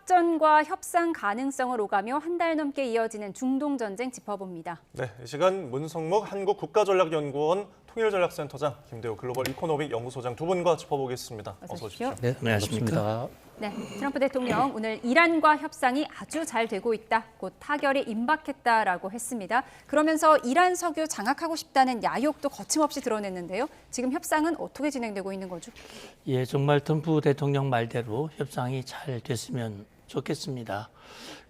확전과 협상 가능성을 오가며 한 달 넘게 이어지는 중동 전쟁 짚어봅니다. 네, 이 시간 문성목 한국국가전략연구원 통일전략센터장, 김대호 글로벌 이코노믹 연구소장 두 분과 짚어보겠습니다. 어서 오십시오. 네, 안녕하십니까. 네, 트럼프 대통령 오늘 이란과 협상이 아주 잘 되고 있다, 곧 타결이 임박했다라고 했습니다. 그러면서 이란 석유 장악하고 싶다는 야욕도 거침없이 드러냈는데요. 지금 협상은 어떻게 진행되고 있는 거죠? 예, 정말 트럼프 대통령 말대로 협상이 잘 됐으면 좋겠습니다.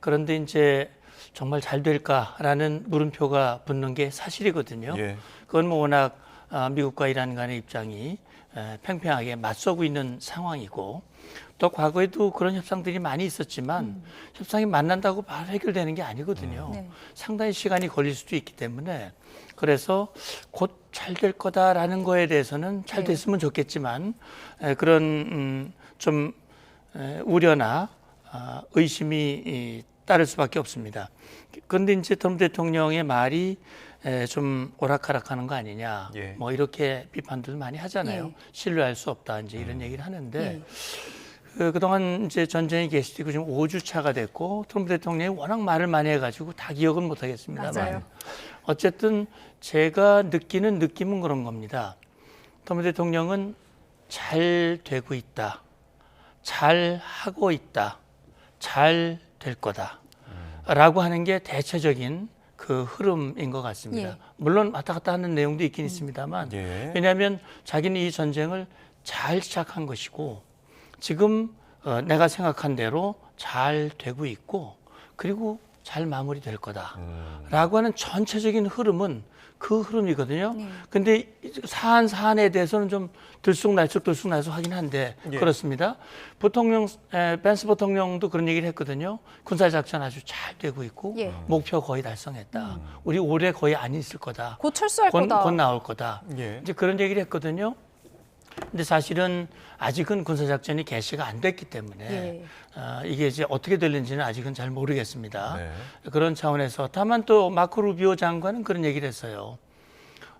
그런데 이제 정말 잘 될까라는 물음표가 붙는 게 사실이거든요. 예. 그건 뭐 워낙 미국과 이란 간의 입장이 팽팽하게 맞서고 있는 상황이고, 또 과거에도 그런 협상들이 많이 있었지만 협상이 만난다고 바로 해결되는 게 아니거든요. 네. 상당히 시간이 걸릴 수도 있기 때문에, 그래서 곧 잘 될 거다라는 거에 대해서는 잘 됐으면 좋겠지만 그런 좀 우려나 의심이 따를 수밖에 없습니다. 그런데 이제 트럼프 대통령의 말이 좀 오락가락하는 거 아니냐, 예. 뭐 이렇게 비판들 많이 하잖아요. 예. 신뢰할 수 없다, 이제 이런 얘기를 하는데, 예. 그동안 이제 전쟁이 계속되고 지금 5주 차가 됐고, 트럼프 대통령이 워낙 말을 많이 해가지고 다 기억은 못 하겠습니다만, 맞아요. 어쨌든 제가 느끼는 느낌은 그런 겁니다. 트럼프 대통령은 잘 되고 있다, 잘 하고 있다, 잘 될 거다 라고 하는 게 대체적인 그 흐름인 것 같습니다. 예. 물론 왔다 갔다 하는 내용도 있긴 있습니다만, 예. 왜냐하면 자기는 이 전쟁을 잘 시작한 것이고, 지금 내가 생각한 대로 잘 되고 있고, 그리고 잘 마무리될 거다라고 하는 전체적인 흐름은 그 흐름이거든요. 네. 근데 사안에 대해서는 좀 들쑥날쑥 하긴 한데, 예. 그렇습니다. 벤스 부통령도 그런 얘기를 했거든요. 군사작전 아주 잘 되고 있고, 예. 목표 거의 달성했다. 우리 올해 거의 안 있을 거다. 곧 철수할 곧 거다. 나올 거다. 예. 이제 그런 얘기를 했거든요. 근데 사실은 아직은 군사작전이 개시가 안 됐기 때문에 예. 이게 이제 어떻게 될는지는 아직은 잘 모르겠습니다. 네. 그런 차원에서 다만 또 마크 루비오 장관은 그런 얘기를 했어요.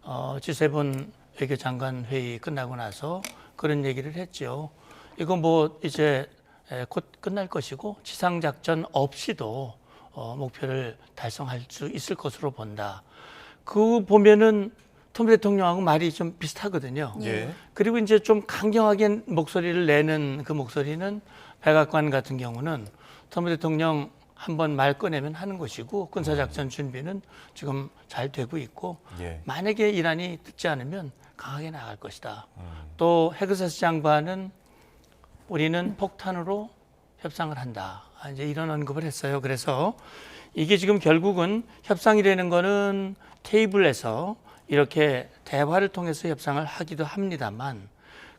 G7 외교장관 회의 끝나고 나서 그런 얘기를 했죠. 이거 뭐 이제 곧 끝날 것이고 지상작전 없이도 목표를 달성할 수 있을 것으로 본다. 그 보면은 트럼프 대통령하고 말이 좀 비슷하거든요. 예. 그리고 이제 좀 강경하게 목소리를 내는 그 목소리는 백악관 같은 경우는 트럼프 대통령 한번 말 꺼내면 하는 것이고, 군사작전 준비는 지금 잘 되고 있고, 예. 만약에 이란이 듣지 않으면 강하게 나갈 것이다. 또 헤그세스 장관은 우리는 폭탄으로 협상을 한다, 이제 이런 언급을 했어요. 그래서 이게 지금 결국은 협상이라는 거는 테이블에서 이렇게 대화를 통해서 협상을 하기도 합니다만,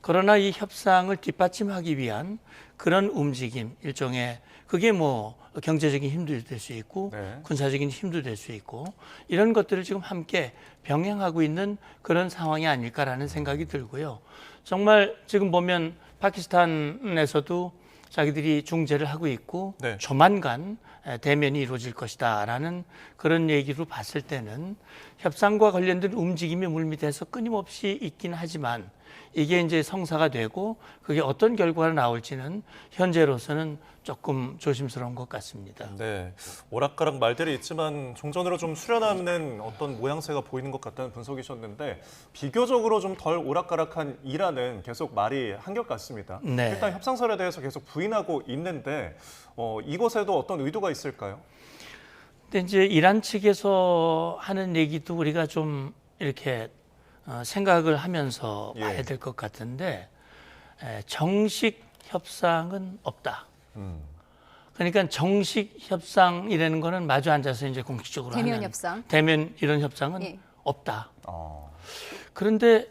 그러나 이 협상을 뒷받침하기 위한 그런 움직임, 일종의 그게 뭐 경제적인 힘도 될 수 있고, 네. 군사적인 힘도 될 수 있고, 이런 것들을 지금 함께 병행하고 있는 그런 상황이 아닐까라는 생각이 들고요. 정말 지금 보면 파키스탄에서도 자기들이 중재를 하고 있고, 네. 조만간 대면이 이루어질 것이다라는 그런 얘기로 봤을 때는 협상과 관련된 움직임이 물밑에서 끊임없이 있긴 하지만, 이게 이제 성사가 되고 그게 어떤 결과가 나올지는 현재로서는 조금 조심스러운 것 같습니다. 네, 오락가락 말들이 있지만 종전으로 좀 수련하는 어떤 모양새가 보이는 것 같다는 분석이셨는데, 비교적으로 좀 덜 오락가락한 이란은 계속 말이 한결 같습니다. 네. 일단 협상설에 대해서 계속 부인하고 있는데 이것에도 어떤 의도가 있을까요? 근데 이제 이란 측에서 하는 얘기도 우리가 좀 이렇게 생각을 하면서 예. 봐야 될 것 같은데, 정식 협상은 없다. 그러니까 정식 협상이라는 거는 마주 앉아서 이제 공식적으로 대면 하는 협상. 대면 이런 협상은 예. 없다. 어. 그런데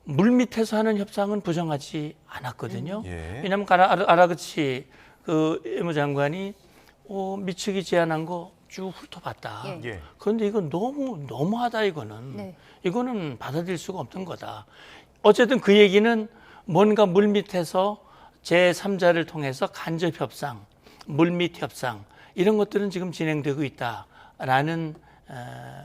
물밑에서 하는 협상은 부정하지 않았거든요. 예. 왜냐하면 아라그치 그 외무장관이 미측이 제안한 거 쭉 훑어봤다. 예. 예. 그런데 이건 너무하다, 이거는. 네. 이거는 받아들일 수가 없는 거다. 어쨌든 그 얘기는 뭔가 물밑에서 제3자를 통해서 간접 협상, 물밑 협상, 이런 것들은 지금 진행되고 있다라는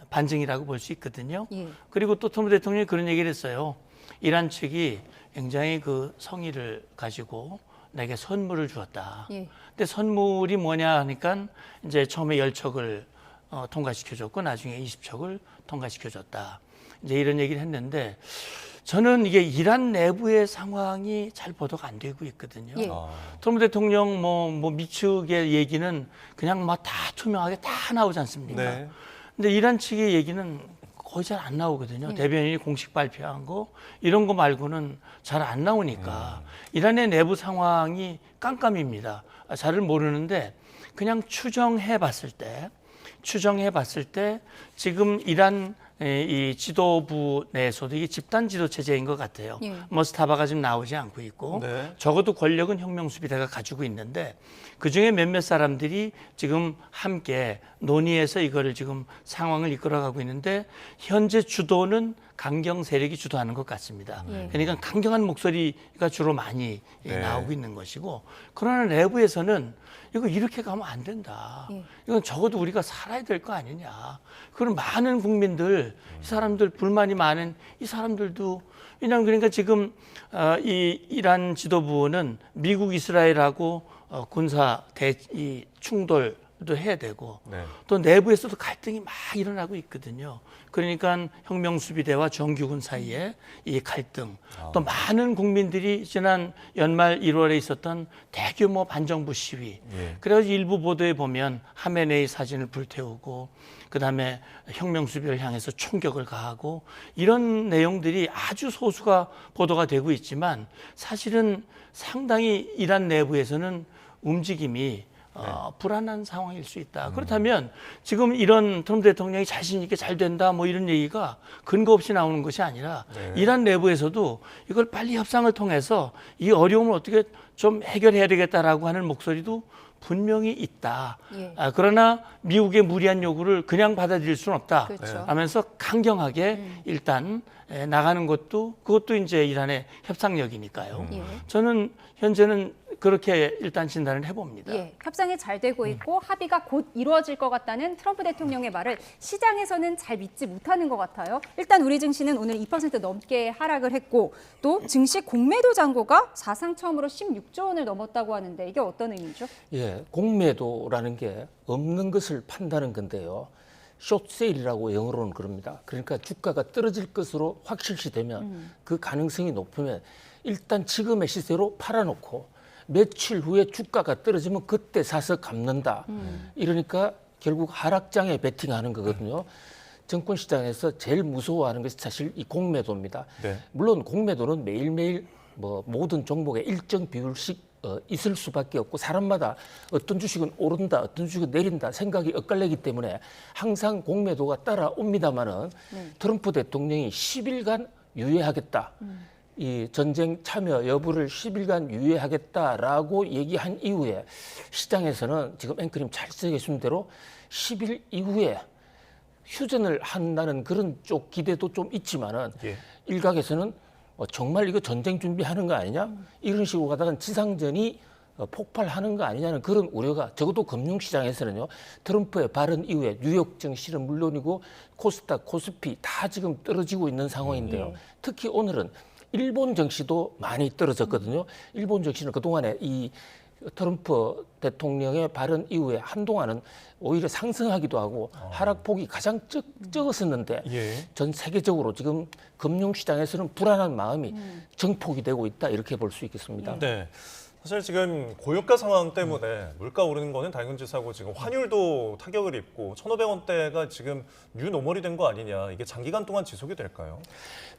반증이라고 볼 수 있거든요. 예. 그리고 또 트럼프 대통령이 그런 얘기를 했어요. 이란 측이 굉장히 그 성의를 가지고 내게 선물을 주었다. 예. 근데 선물이 뭐냐 하니까 이제 처음에 10척을 통과시켜줬고 나중에 20척을 통과시켜줬다. 이제 이런 얘기를 했는데 저는 이게 이란 내부의 상황이 잘 보도가 안 되고 있거든요. 예. 트럼프 대통령 뭐 미측의 얘기는 그냥 막 다 투명하게 다 나오지 않습니까? 네. 근데 이란 측의 얘기는 거의 잘 안 나오거든요. 예. 대변인이 공식 발표한 거 이런 거 말고는 잘 안 나오니까 이란의 내부 상황이 깜깜입니다. 잘을 모르는데 그냥 추정해 봤을 때 지금 이란 이 지도부 내에서도 이게 집단 지도 체제인 것 같아요. 예. 머스타바가 지금 나오지 않고 있고 네. 적어도 권력은 혁명수비대가 가지고 있는데 그중에 몇몇 사람들이 지금 함께 논의해서 이거를 지금 상황을 이끌어가고 있는데 현재 주도는 강경 세력이 주도하는 것 같습니다. 예. 그러니까 강경한 목소리가 주로 많이 네. 나오고 있는 것이고 그러나 내부에서는 이거 이렇게 가면 안 된다. 예. 이건 적어도 우리가 살아야 될 거 아니냐. 그런 많은 국민들, 이 사람들 불만이 많은 이 사람들도 왜냐하면 그러니까 지금 이 이란 지도부는 미국 이스라엘하고 군사 이 충돌도 해야 되고 네. 또 내부에서도 갈등이 막 일어나고 있거든요. 그러니까 혁명수비대와 정규군 사이에 이 갈등, 또 많은 국민들이 지난 연말 1월에 있었던 대규모 반정부 시위. 예. 그래서 일부 보도에 보면 하메네이 사진을 불태우고 그다음에 혁명수비를 향해서 총격을 가하고 이런 내용들이 아주 소수가 보도가 되고 있지만 사실은 상당히 이란 내부에서는 움직임이 불안한 상황일 수 있다. 그렇다면 지금 이런 트럼프 대통령이 자신 있게 잘 된다 뭐 이런 얘기가 근거 없이 나오는 것이 아니라 네. 이란 내부에서도 이걸 빨리 협상을 통해서 이 어려움을 어떻게 좀 해결해야 되겠다라고 하는 목소리도 분명히 있다. 예. 그러나 미국의 무리한 요구를 그냥 받아들일 수는 없다. 그렇죠. 하면서 강경하게 일단 나가는 것도 그것도 이제 이란의 협상력이니까요. 예. 저는 현재는 그렇게 일단 진단을 해봅니다. 예, 협상이 잘 되고 있고 합의가 곧 이루어질 것 같다는 트럼프 대통령의 말을 시장에서는 잘 믿지 못하는 것 같아요. 일단 우리 증시는 오늘 2% 넘게 하락을 했고 또 증시 공매도 잔고가 사상 처음으로 16조 원을 넘었다고 하는데 이게 어떤 의미죠? 예, 공매도라는 게 없는 것을 판다는 건데요. 숏세일이라고 영어로는 그럽니다. 그러니까 주가가 떨어질 것으로 확실시되면 그 가능성이 높으면 일단 지금의 시세로 팔아놓고 며칠 후에 주가가 떨어지면 그때 사서 갚는다. 이러니까 결국 하락장에 베팅하는 거거든요. 증권시장에서 제일 무서워하는 것이 사실 이 공매도입니다. 네. 물론 공매도는 매일매일 뭐 모든 종목에 일정 비율씩 있을 수밖에 없고 사람마다 어떤 주식은 오른다, 어떤 주식은 내린다 생각이 엇갈리기 때문에 항상 공매도가 따라옵니다마는 트럼프 대통령이 10일간 유예하겠다. 이 전쟁 참여 여부를 10일간 유예하겠다라고 얘기한 이후에 시장에서는 지금 앵커님 잘 써계신 대로 10일 이후에 휴전을 한다는 그런 쪽 기대도 좀 있지만은 예. 일각에서는 정말 이거 전쟁 준비하는 거 아니냐? 이런 식으로 가다가 지상전이 폭발하는 거 아니냐는 그런 우려가 적어도 금융시장에서는요. 트럼프의 발언 이후에 뉴욕 증시는 물론이고 코스닥, 코스피 다 지금 떨어지고 있는 상황인데요. 특히 오늘은 일본 증시도 많이 떨어졌거든요. 일본 증시는 그동안에 이 트럼프 대통령의 발언 이후에 한동안은 오히려 상승하기도 하고 하락폭이 가장 적었었는데 예. 전 세계적으로 지금 금융시장에서는 불안한 마음이 증폭이 되고 있다 이렇게 볼 수 있겠습니다. 네. 사실 지금 고유가 상황 때문에 물가 오르는 거는 당연지사고 지금 환율도 타격을 입고 1,500원대가 지금 뉴노멀이 된 거 아니냐. 이게 장기간 동안 지속이 될까요?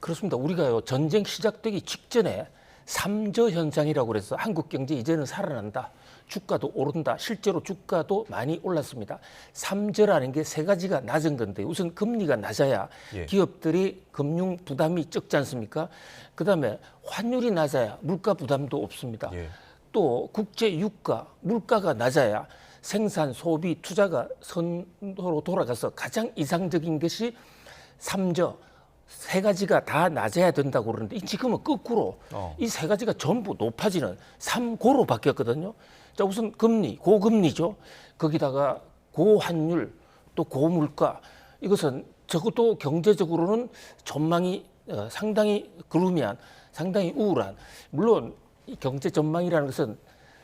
그렇습니다. 우리가요 전쟁 시작되기 직전에 삼저 현상이라고 그래서 한국 경제 이제는 살아난다. 주가도 오른다. 실제로 주가도 많이 올랐습니다. 삼저라는 게 세 가지가 낮은 건데 우선 금리가 낮아야 예. 기업들이 금융 부담이 적지 않습니까? 그다음에 환율이 낮아야 물가 부담도 없습니다. 예. 또 국제 유가, 물가가 낮아야 생산, 소비, 투자가 선도로 돌아가서 가장 이상적인 것이 삼저 세 가지가 다 낮아야 된다고 그러는데 지금은 거꾸로 이 세 가지가 전부 높아지는 삼고로 바뀌었거든요. 자, 우선 금리, 고금리죠. 거기다가 고환율, 또 고물가. 이것은 적어도 경제적으로는 전망이 상당히 그루미한, 상당히 우울한. 물론 이 경제 전망이라는 것은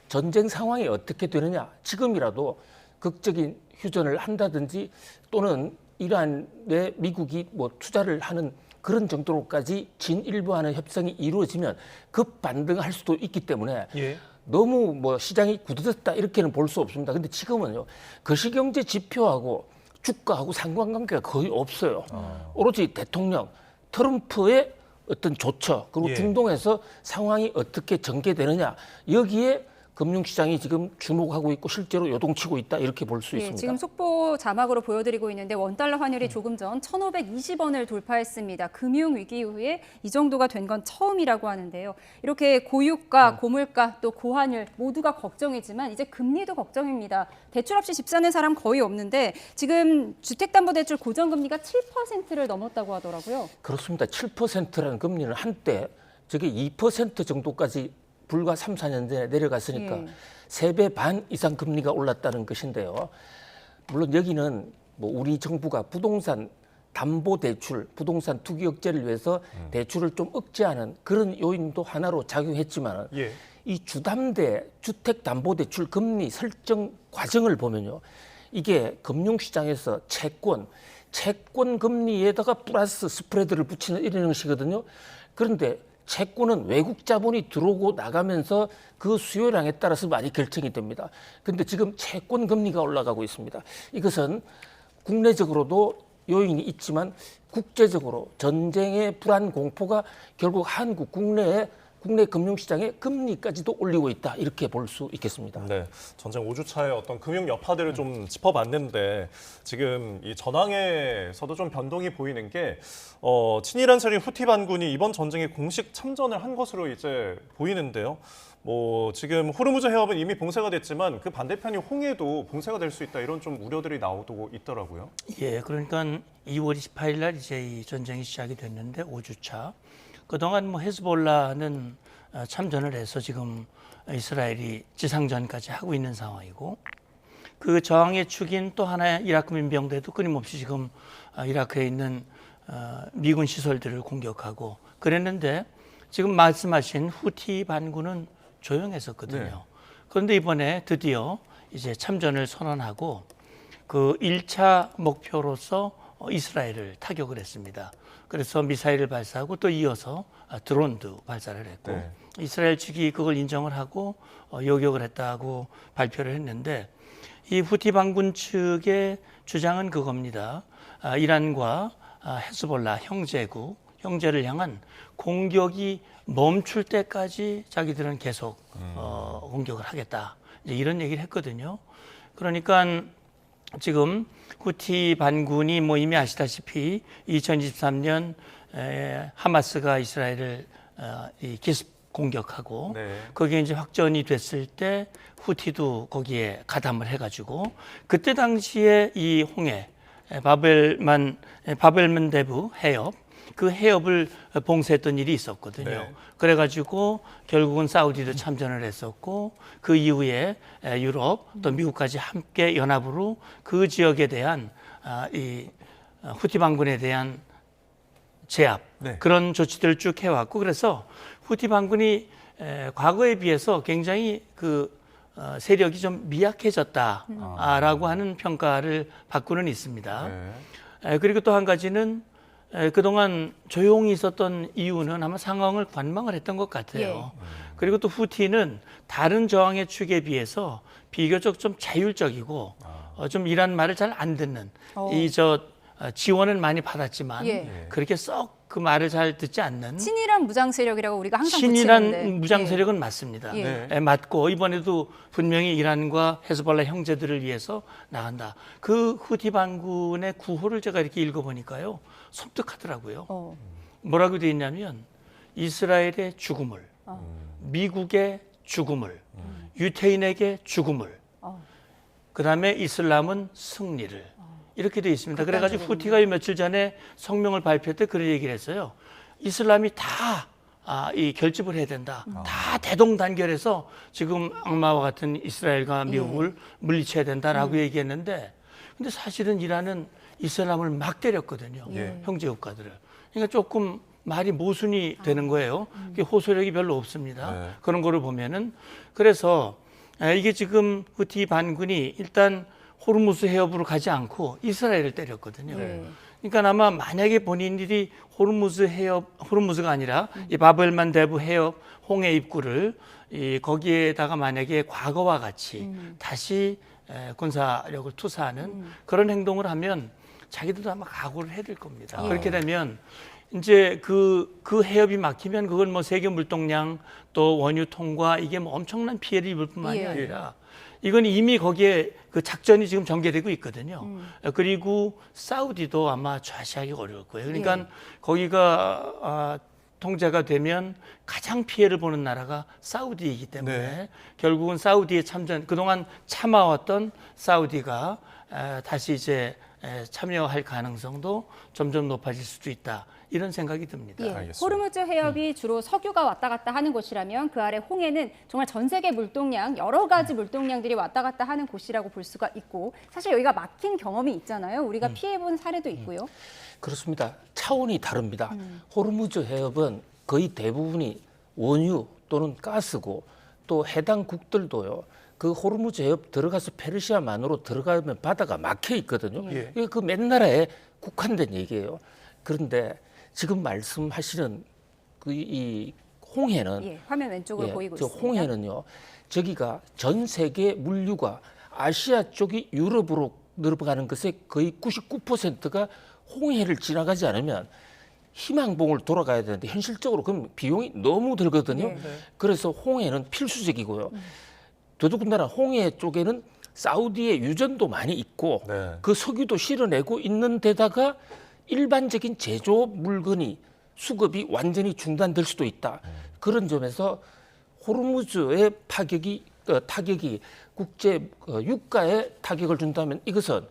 전쟁 상황이 어떻게 되느냐, 지금이라도 극적인 휴전을 한다든지 또는 이란에 미국이 뭐 투자를 하는 그런 정도로까지 진일보하는 협상이 이루어지면 급 반등할 수도 있기 때문에 예. 너무 뭐 시장이 굳어졌다 이렇게는 볼 수 없습니다. 근데 지금은요, 거시경제 지표하고 주가하고 상관관계가 거의 없어요. 오로지 대통령 트럼프의 어떤 조처 그리고 예. 중동에서 상황이 어떻게 전개되느냐, 여기에 금융시장이 지금 주목하고 있고 실제로 요동치고 있다 이렇게 볼 수 예, 있습니다. 지금 속보 자막으로 보여드리고 있는데 원달러 환율이 조금 전 1,520원을 돌파했습니다. 금융위기 이후에 이 정도가 된 건 처음이라고 하는데요. 이렇게 고유가, 고물가, 또 고환율 모두가 걱정이지만 이제 금리도 걱정입니다. 대출 없이 집 사는 사람 거의 없는데 지금 주택담보대출 고정금리가 7%를 넘었다고 하더라고요. 그렇습니다. 7%라는 금리는 한때 저게 2% 정도까지 불과 3, 4년 전에 내려갔으니까 예. 3배 반 이상 금리가 올랐다는 것인데요. 물론 여기는 뭐 우리 정부가 부동산 담보대출, 부동산 투기 억제를 위해서 대출을 좀 억제하는 그런 요인도 하나로 작용했지만 예. 이 주담대 주택담보대출 금리 설정 과정을 보면요, 이게 금융시장에서 채권 금리에다가 플러스 스프레드를 붙이는 이런 형식이거든요. 그런데 채권은 외국 자본이 들어오고 나가면서 그 수요량에 따라서 많이 결정이 됩니다. 그런데 지금 채권 금리가 올라가고 있습니다. 이것은 국내적으로도 요인이 있지만 국제적으로 전쟁의 불안 공포가 결국 한국 국내 금융시장의 금리까지도 올리고 있다 이렇게 볼 수 있겠습니다. 네, 전쟁 5주차의 어떤 금융 여파들을 좀 짚어봤는데 지금 이 전황에서도 좀 변동이 보이는 게 친이란 세력 후티 반군이 이번 전쟁에 공식 참전을 한 것으로 이제 보이는데요. 뭐 지금 호르무즈 해협은 이미 봉쇄가 됐지만 그 반대편이 홍해도 봉쇄가 될 수 있다 이런 좀 우려들이 나오고 있더라고요. 예, 그러니까 2월 28일 날 이제 이 전쟁이 시작이 됐는데 5주차. 그동안 뭐 헤즈볼라는 참전을 해서 지금 이스라엘이 지상전까지 하고 있는 상황이고 그 저항의 축인 또 하나의 이라크 민병대도 끊임없이 지금 이라크에 있는 미군 시설들을 공격하고 그랬는데 지금 말씀하신 후티 반군은 조용했었거든요. 네. 그런데 이번에 드디어 이제 참전을 선언하고 그 1차 목표로서 이스라엘을 타격을 했습니다. 그래서 미사일을 발사하고 또 이어서 드론도 발사를 했고 네. 이스라엘 측이 그걸 인정을 하고 요격을 했다고 발표를 했는데 이 후티 반군 측의 주장은 그겁니다. 이란과 헤즈볼라 형제를 향한 공격이 멈출 때까지 자기들은 계속 공격을 하겠다. 이제 이런 얘기를 했거든요. 그러니까 지금 후티 반군이 뭐 이미 아시다시피 2023년 하마스가 이스라엘을 기습 공격하고 네. 거기에 이제 확전이 됐을 때 후티도 거기에 가담을 해가지고 그때 당시에 이 홍해 바벨만데브 해협 그 해협을 봉쇄했던 일이 있었거든요. 네. 그래가지고 결국은 사우디도 참전을 했었고 그 이후에 유럽 또 미국까지 함께 연합으로 그 지역에 대한 이 후티 반군에 대한 제압 네. 그런 조치들을 쭉 해왔고 그래서 후티 반군이 과거에 비해서 굉장히 그 세력이 좀 미약해졌다라고 하는 평가를 받고는 있습니다. 네. 그리고 또 한 가지는 그동안 조용히 있었던 이유는 아마 상황을 관망을 했던 것 같아요. 그리고 또 후티는 다른 저항의 축에 비해서 비교적 좀 자율적이고 좀 이란 말을 잘 안 듣는 지원은 많이 받았지만 예. 그렇게 썩 그 말을 잘 듣지 않는 친이란 무장 세력이라고 우리가 항상 친이란 붙이는데. 무장 세력은 맞습니다. 예. 네. 맞고 이번에도 분명히 이란과 헤즈볼라 형제들을 위해서 나간다. 그 후티 반군의 구호를 제가 이렇게 읽어보니까요. 섬뜩하더라고요. 뭐라고 되어 있냐면 이스라엘의 죽음을, 미국의 죽음을, 유태인에게 죽음을, 그다음에 이슬람은 승리를 이렇게 되어 있습니다. 그래가지고 후티가 며칠 전에 성명을 발표할 때 그런 얘기를 했어요. 이슬람이 다 이 결집을 해야 된다. 다 대동단결해서 지금 악마와 같은 이스라엘과 미국을 물리쳐야 된다라고 얘기했는데 근데 사실은 이란은 이슬람을 막 때렸거든요. 예. 형제 국가들을. 그러니까 조금 말이 모순이 되는 거예요. 그게 호소력이 별로 없습니다. 네. 그런 거를 보면은 그래서 이게 지금 후티 반군이 일단 호르무즈 해협으로 가지 않고 이스라엘을 때렸거든요. 네. 그러니까 아마 만약에 본인들이 호르무즈가 아니라 이 바벨만 대부 해협 홍해 입구를 거기에다가 만약에 과거와 같이 다시 군사력을 투사하는 그런 행동을 하면 자기들도 아마 각오를 해야 될 겁니다. 예. 그렇게 되면 이제 그 해협이 막히면 그건 뭐 세계 물동량 또 원유 통과 이게 뭐 엄청난 피해를 입을 뿐만이 예. 아니라 이건 이미 거기에 그 작전이 지금 전개되고 있거든요. 그리고 사우디도 아마 좌시하기 어려울 거예요. 그러니까 예. 거기가 통제가 되면 가장 피해를 보는 나라가 사우디이기 때문에 네. 결국은 사우디의 참전 그동안 참아왔던 사우디가 다시 이제 참여할 가능성도 점점 높아질 수도 있다. 이런 생각이 듭니다. 예, 알겠습니다. 호르무즈 해협이 주로 석유가 왔다 갔다 하는 곳이라면 그 아래 홍해는 정말 전 세계 물동량, 여러 가지 물동량들이 왔다 갔다 하는 곳이라고 볼 수가 있고 사실 여기가 막힌 경험이 있잖아요. 우리가 피해본 사례도 있고요. 그렇습니다. 차원이 다릅니다. 호르무즈 해협은 거의 대부분이 원유 또는 가스고 또 해당 국들도요. 그 호르무즈 해협 들어가서 페르시아만으로 들어가면 바다가 막혀 있거든요. 예. 이게 그 맨 나라에 국한된 얘기예요. 그런데 지금 말씀하시는 그 이 홍해는 예, 화면 왼쪽으로 보이고 저 있습니다. 홍해는요. 저기가 전 세계 물류가 아시아 쪽이 유럽으로 늘어가는 것의 거의 99%가 홍해를 지나가지 않으면 희망봉을 돌아가야 되는데 현실적으로 그럼 비용이 너무 들거든요. 네. 그래서 홍해는 필수적이고요. 더더군다나 홍해 쪽에는 사우디의 유전도 많이 있고 네. 그 석유도 실어내고 있는 데다가 일반적인 제조업 물건이 수급이 완전히 중단될 수도 있다. 그런 점에서 호르무즈의 타격이 국제 유가에 타격을 준다면 이것은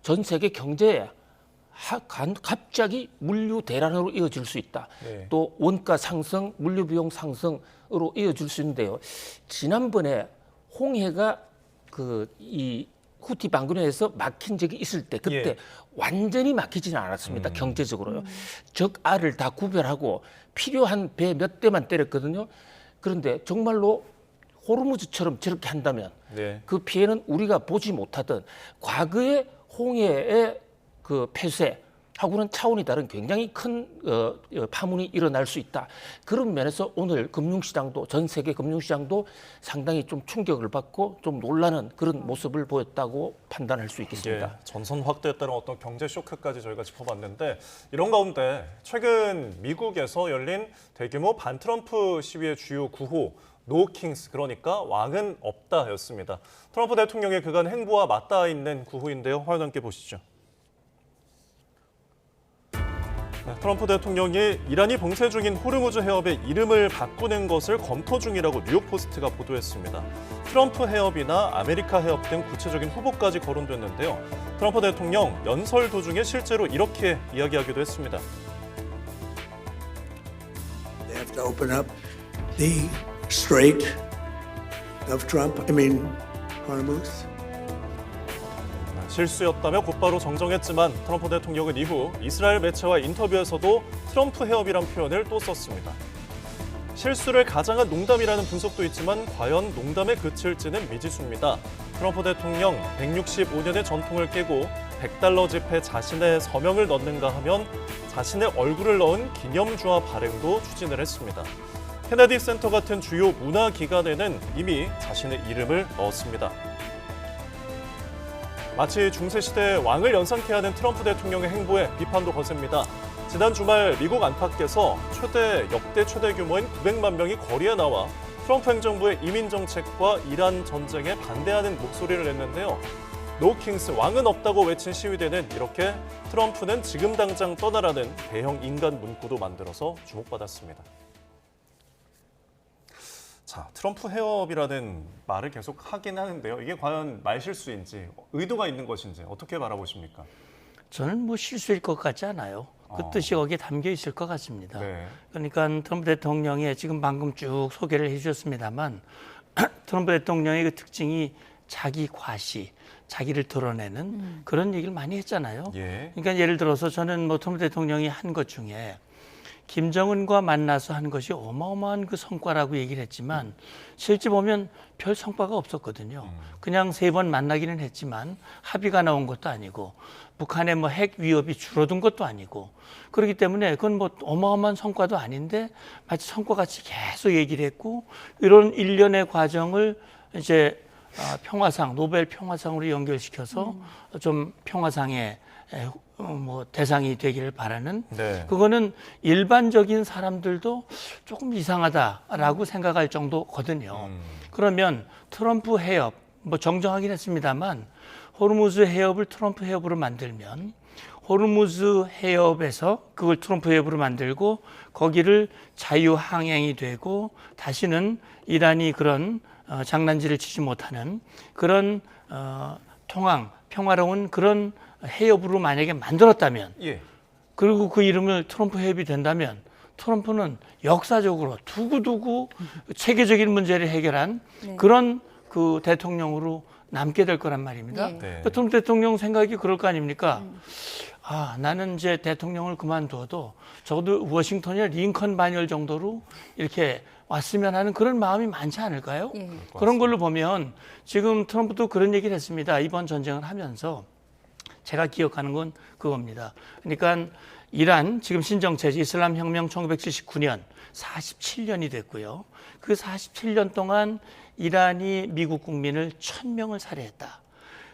전 세계 경제에 갑자기 물류 대란으로 이어질 수 있다. 네. 또 원가 상승, 물류 비용 상승으로 이어질 수 있는데요. 지난번에 홍해가 이 후티 반군에서 막힌 적이 있을 때 그때 예. 완전히 막히지는 않았습니다. 경제적으로요. 적알을 다 구별하고 필요한 배 몇 대만 때렸거든요. 그런데 정말로 호르무즈처럼 저렇게 한다면 네. 그 피해는 우리가 보지 못하던 과거의 홍해의 그 폐쇄하고는 차원이 다른 굉장히 큰 파문이 일어날 수 있다. 그런 면에서 오늘 금융시장도 전 세계 금융시장도 상당히 좀 충격을 받고 좀 놀라는 그런 모습을 보였다고 판단할 수 있겠습니다. 예, 전선 확대에 따른 어떤 경제 쇼크까지 저희가 짚어봤는데 이런 가운데 최근 미국에서 열린 대규모 반트럼프 시위의 주요 구호 노 킹스 그러니까 왕은 없다였습니다. 트럼프 대통령의 그간 행보와 맞닿아 있는 구호인데요. 화면 함께 보시죠. 트럼프 대통령이 이란이 봉쇄 중인 호르무즈 해협의 이름을 바꾸는 것을 검토 중이라고 뉴욕포스트가 보도했습니다. 트럼프 해협이나 아메리카 해협 등 구체적인 후보까지 거론됐는데요. 트럼프 대통령 연설 도중에 실제로 이렇게 이야기하기도 했습니다. They have to open up the Strait of Hormuz. 실수였다며 곧바로 정정했지만 트럼프 대통령은 이후 이스라엘 매체와 인터뷰에서도 트럼프 해협이란 표현을 또 썼습니다. 실수를 가장한 농담이라는 분석도 있지만 과연 농담에 그칠지는 미지수입니다. 트럼프 대통령 165년의 전통을 깨고 $100 지폐 자신의 서명을 넣는가 하면 자신의 얼굴을 넣은 기념주화 발행도 추진을 했습니다. 케네디 센터 같은 주요 문화기관에는 이미 자신의 이름을 넣었습니다. 마치 중세시대 왕을 연상케 하는 트럼프 대통령의 행보에 비판도 거셉니다. 지난 주말 미국 안팎에서 역대 최대 규모인 900만 명이 거리에 나와 트럼프 행정부의 이민 정책과 이란 전쟁에 반대하는 목소리를 냈는데요. 노 킹스 왕은 없다고 외친 시위대는 이렇게 트럼프는 지금 당장 떠나라는 대형 인간 문구도 만들어서 주목받았습니다. 자, 트럼프 해협이라는 말을 계속 하긴 하는데요. 이게 과연 말실수인지 의도가 있는 것인지 어떻게 바라보십니까? 저는 뭐 실수일 것 같지 않아요. 그 뜻이 거기에 담겨 있을 것 같습니다. 네. 그러니까 트럼프 대통령의 지금 방금 쭉 소개를 해주셨습니다만 트럼프 대통령의 그 특징이 자기 과시, 자기를 드러내는 그런 얘기를 많이 했잖아요. 예. 그러니까 예를 들어서 저는 뭐 트럼프 대통령이 한 것 중에 김정은과 만나서 한 것이 어마어마한 그 성과라고 얘기를 했지만 실제 보면 별 성과가 없었거든요. 그냥 3번 만나기는 했지만 합의가 나온 것도 아니고 북한의 뭐 핵 위협이 줄어든 것도 아니고 그렇기 때문에 그건 뭐 어마어마한 성과도 아닌데 마치 성과같이 계속 얘기를 했고 이런 일련의 과정을 이제 평화상, 노벨 평화상으로 연결시켜서 좀 평화상의 뭐 대상이 되기를 바라는 네. 그거는 일반적인 사람들도 조금 이상하다라고 생각할 정도거든요. 그러면 트럼프 해협 뭐 정정하긴 했습니다만 호르무즈 해협을 트럼프 해협으로 만들면 호르무즈 해협에서 그걸 트럼프 해협으로 만들고 거기를 자유항행이 되고 다시는 이란이 그런 장난질을 치지 못하는 그런 평화로운 그런 해협으로 만약에 만들었다면 예. 그리고 그 이름을 트럼프 해협이 된다면 트럼프는 역사적으로 두고두고 체계적인 문제를 해결한 네. 그런 그 대통령으로 남게 될 거란 말입니다. 네. 네. 트럼프 대통령 생각이 그럴 거 아닙니까? 아, 나는 이제 대통령을 그만두어도 적어도 워싱턴이나 링컨 반열 정도로 이렇게 왔으면 하는 그런 마음이 많지 않을까요? 예. 그런 걸로 보면 지금 트럼프도 그런 얘기를 했습니다. 이번 전쟁을 하면서 제가 기억하는 건 그겁니다. 그러니까 이란 지금 신정체제 이슬람 혁명 1979년 47년이 됐고요. 그 47년 동안 이란이 미국 국민을 1000명을 살해했다.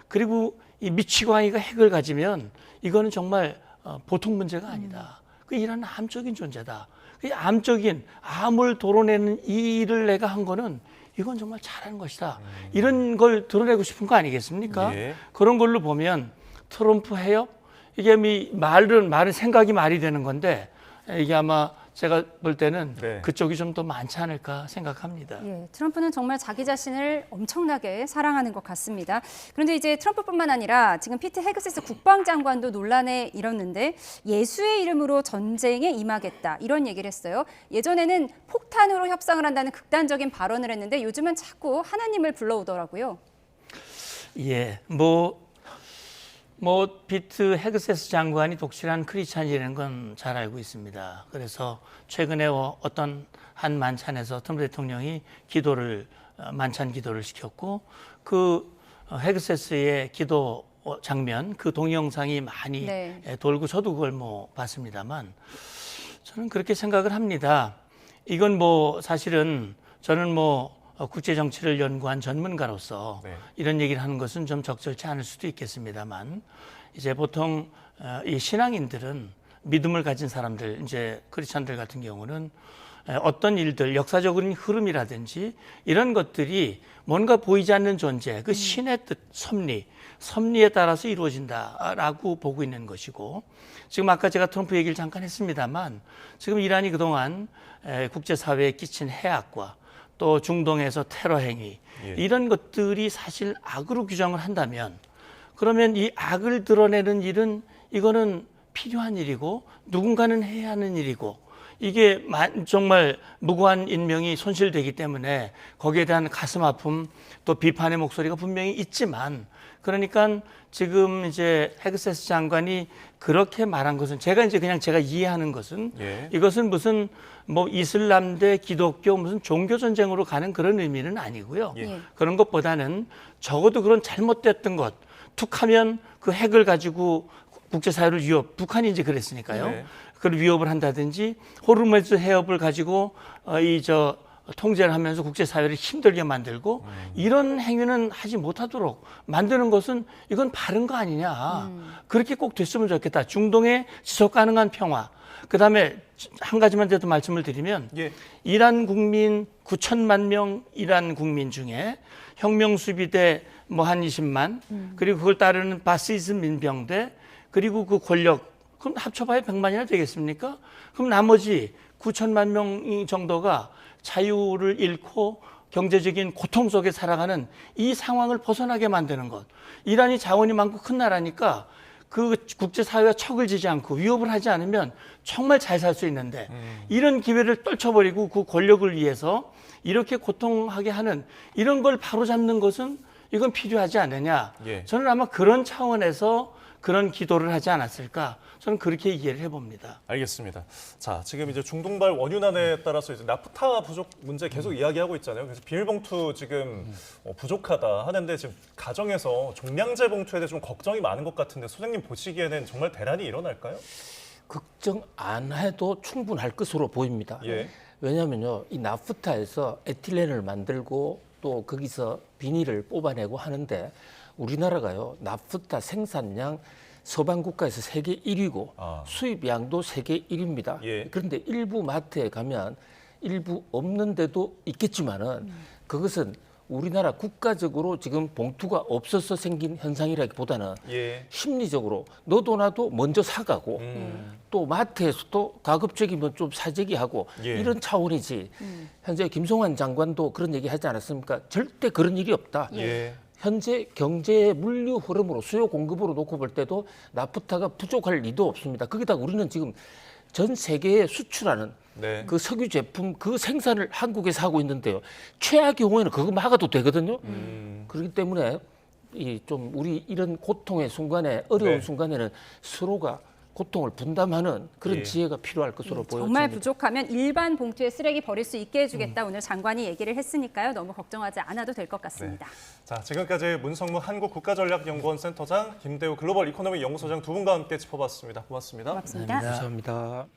그리고 이 미치광이가 핵을 가지면 이거는 정말 보통 문제가 아니다. 그 이란은 암적인 존재다. 그 암적인 암을 도려내는 이 일을 내가 한 거는 이건 정말 잘하는 것이다. 이런 걸 드러내고 싶은 거 아니겠습니까? 예. 그런 걸로 보면 트럼프 해협 이게 말은 생각이 말이 되는 건데 이게 아마 제가 볼 때는 네. 그쪽이 좀 더 많지 않을까 생각합니다. 예, 트럼프는 정말 자기 자신을 엄청나게 사랑하는 것 같습니다. 그런데 이제 트럼프뿐만 아니라 지금 피트 헤그세스 국방장관도 논란에 일었는데 예수의 이름으로 전쟁에 임하겠다 이런 얘기를 했어요. 예전에는 폭탄으로 협상을 한다는 극단적인 발언을 했는데 요즘은 자꾸 하나님을 불러오더라고요. 예, 피트 헤그세스 장관이 독실한 크리스찬이라는 건 잘 알고 있습니다. 그래서 최근에 어떤 한 만찬에서 트럼프 대통령이 만찬 기도를 시켰고 그 헤그세스의 기도 장면, 그 동영상이 많이 네. 돌고 저도 그걸 봤습니다만 저는 그렇게 생각을 합니다. 이건 사실은 저는 국제 정치를 연구한 전문가로서 네. 이런 얘기를 하는 것은 좀 적절치 않을 수도 있겠습니다만 이제 보통 이 신앙인들은 믿음을 가진 사람들 이제 크리스찬들 같은 경우는 어떤 일들 역사적인 흐름이라든지 이런 것들이 뭔가 보이지 않는 존재 그 신의 뜻 섭리에 따라서 이루어진다라고 보고 있는 것이고 지금 아까 제가 트럼프 얘기를 잠깐 했습니다만 지금 이란이 그동안 국제사회에 끼친 해악과 또 중동에서 테러 행위 이런 것들이 사실 악으로 규정을 한다면 그러면 이 악을 드러내는 일은 이거는 필요한 일이고 누군가는 해야 하는 일이고 이게 정말 무고한 인명이 손실되기 때문에 거기에 대한 가슴 아픔 또 비판의 목소리가 분명히 있지만 그러니까 지금 이제 헤그세스 장관이 그렇게 말한 것은 제가 이해하는 것은 예. 이것은 무슨 이슬람 대 기독교 무슨 종교 전쟁으로 가는 그런 의미는 아니고요. 예. 그런 것보다는 적어도 그런 잘못됐던 것 툭하면 그 핵을 가지고 국제사회를 북한이 이제 그랬으니까요. 네. 그걸 위협을 한다든지 호르무즈 해협을 가지고 통제를 하면서 국제사회를 힘들게 만들고 이런 행위는 하지 못하도록 만드는 것은 이건 바른 거 아니냐. 그렇게 꼭 됐으면 좋겠다. 중동의 지속 가능한 평화. 그다음에 한 가지만 더 말씀을 드리면 예. 이란 국민 9천만 명 이란 국민 중에 혁명 수비대 한 20만 그리고 그걸 따르는 바시즈 민병대 그리고 그 권력 그럼 합쳐봐야 100만이나 되겠습니까? 그럼 나머지 9천만 명 정도가 자유를 잃고 경제적인 고통 속에 살아가는 이 상황을 벗어나게 만드는 것. 이란이 자원이 많고 큰 나라니까 그 국제사회와 척을 지지 않고 위협을 하지 않으면 정말 잘 살 수 있는데 이런 기회를 떨쳐버리고 그 권력을 위해서 이렇게 고통하게 하는 이런 걸 바로잡는 것은 이건 필요하지 않느냐. 예. 저는 아마 그런 차원에서 그런 기도를 하지 않았을까? 저는 그렇게 이해를 해봅니다. 알겠습니다. 자, 지금 이제 중동발 원유난에 따라서 이제 나프타 부족 문제 계속 이야기하고 있잖아요. 그래서 비닐봉투 지금 부족하다 하는데 지금 가정에서 종량제 봉투에 대해 좀 걱정이 많은 것 같은데 소장님 보시기에는 정말 대란이 일어날까요? 걱정 안 해도 충분할 것으로 보입니다. 예. 왜냐하면요, 이 나프타에서 에틸렌을 만들고 또 거기서 비닐을 뽑아내고 하는데 우리나라가요, 나프타 생산량 서방 국가에서 세계 1위고 수입량도 세계 1위입니다. 예. 그런데 일부 마트에 가면 일부 없는데도 있겠지만은 그것은 우리나라 국가적으로 지금 봉투가 없어서 생긴 현상이라기보다는 예. 심리적으로 너도 나도 먼저 사가고 또 마트에서도 가급적이면 좀 사재기하고 예. 이런 차원이지. 현재 김성환 장관도 그런 얘기 하지 않았습니까? 절대 그런 일이 없다. 예. 현재 경제의 물류 흐름으로 수요 공급으로 놓고 볼 때도 나프타가 부족할 리도 없습니다. 거기다가 우리는 지금 전 세계에 수출하는 네. 그 석유 제품 그 생산을 한국에서 하고 있는데요. 최악의 경우에는 그거 막아도 되거든요. 그렇기 때문에 이 좀 우리 이런 고통의 순간에 어려운 네. 순간에는 서로가 고통을 분담하는 그런 예. 지혜가 필요할 것으로 보여집니다. 정말 부족하면 일반 봉투에 쓰레기 버릴 수 있게 해주겠다. 오늘 장관이 얘기를 했으니까요. 너무 걱정하지 않아도 될 것 같습니다. 자, 지금까지 문성무 한국국가전략연구원 센터장, 김대우 글로벌 이코노미 연구소장 두 분과 함께 짚어봤습니다. 고맙습니다. 고맙습니다. 감사합니다.